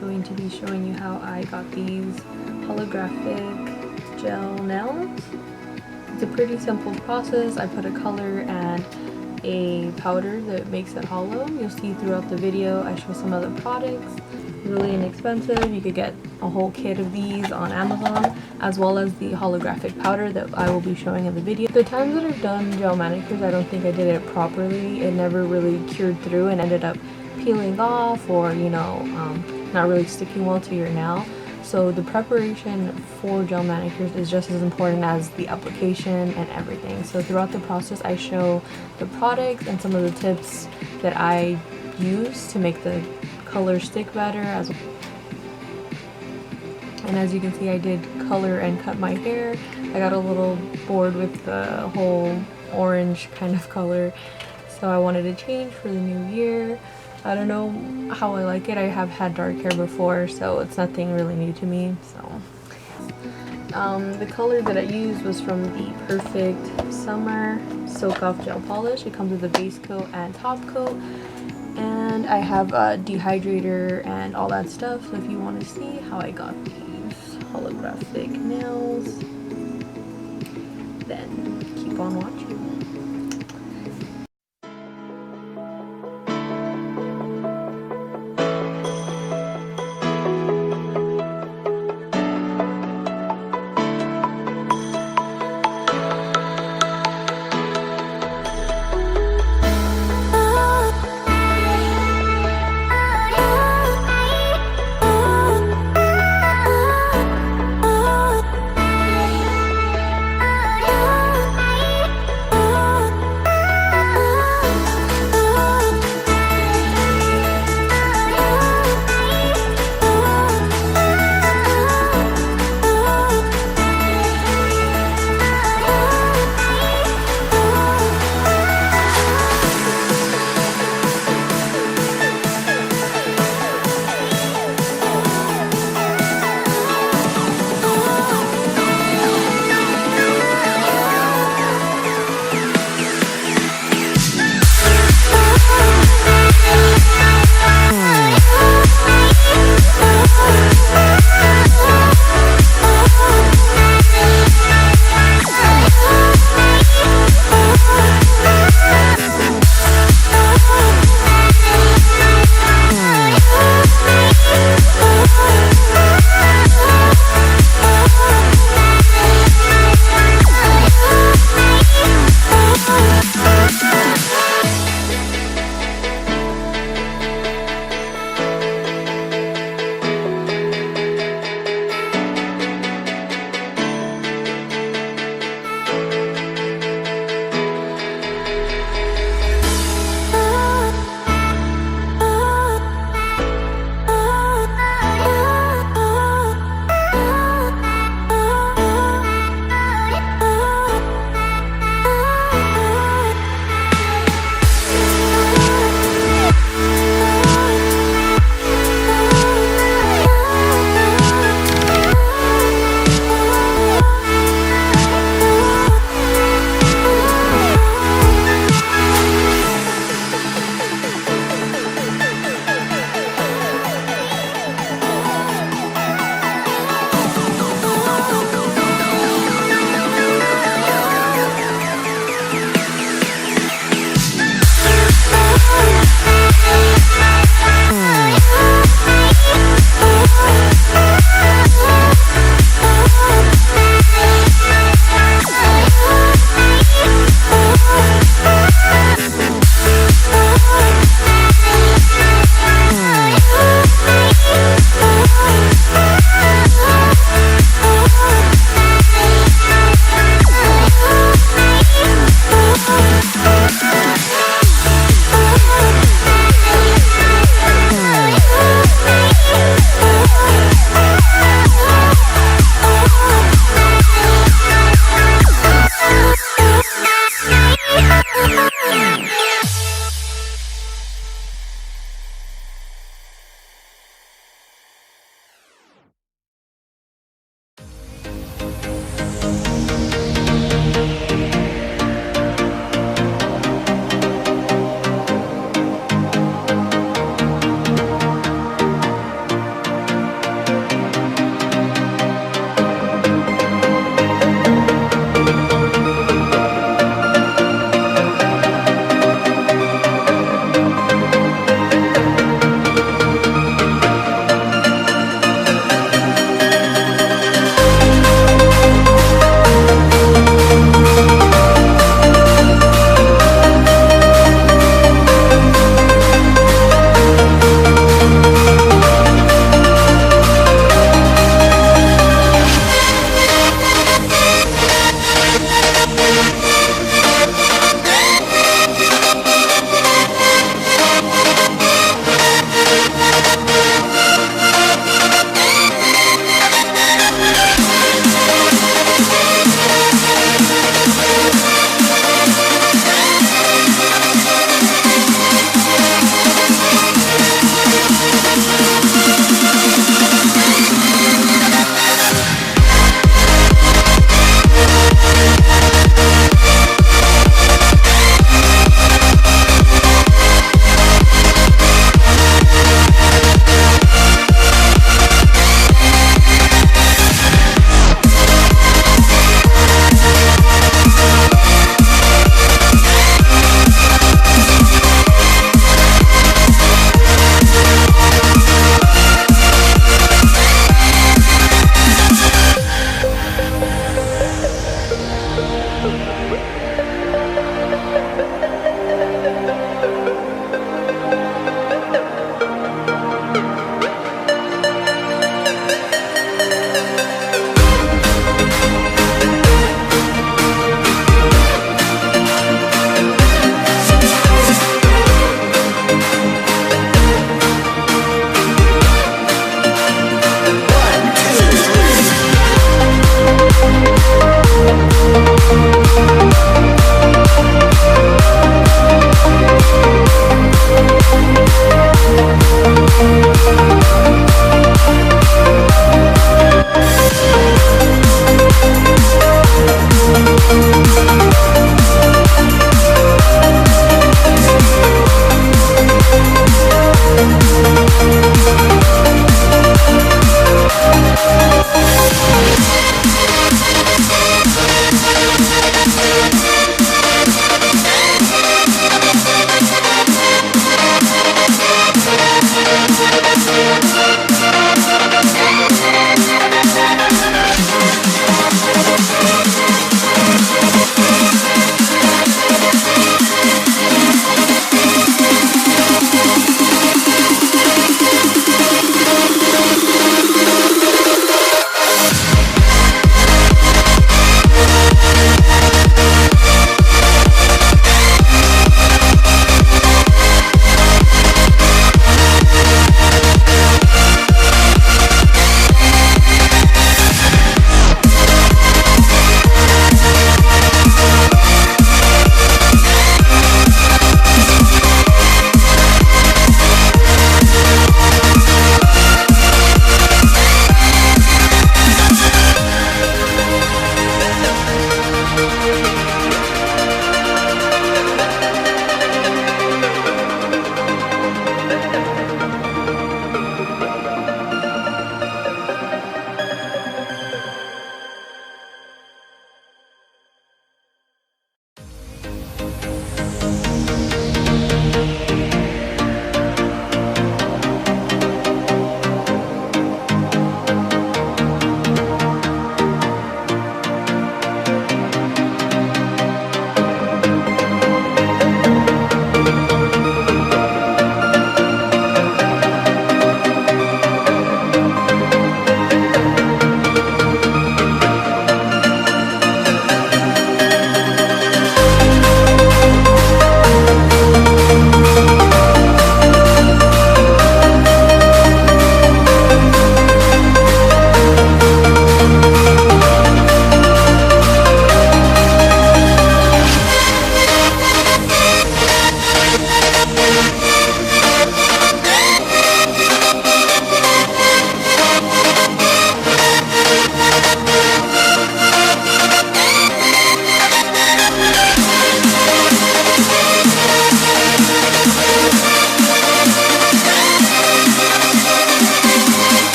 Going to be showing you how I got these holographic gel nails. It's a pretty simple process. I put a color and a powder that makes it hollow. You'll see throughout the video I show some other products. Really inexpensive. You could get a whole kit of these on Amazon, as well as the holographic powder that I will be showing in the video. The times that I've done gel manicures, I don't think I did it properly. It never really cured through and ended up peeling off, or not really sticking well to your nail. So the preparation for gel manicures is just as important as the application and everything. So throughout the process I show the products and some of the tips that I use to make the color stick better. And as you can see, I did color and cut my hair. I got a little bored with the whole orange kind of color, so I wanted to change for the new year. I don't know how I like it. I have had dark hair before, so it's nothing really new to me. So the color that I used was from the Perfect Summer Soak Off Gel Polish. It comes with a base coat and top coat, and I have a dehydrator and all that stuff. So if you want to see how I got these holographic nails, then keep on watching.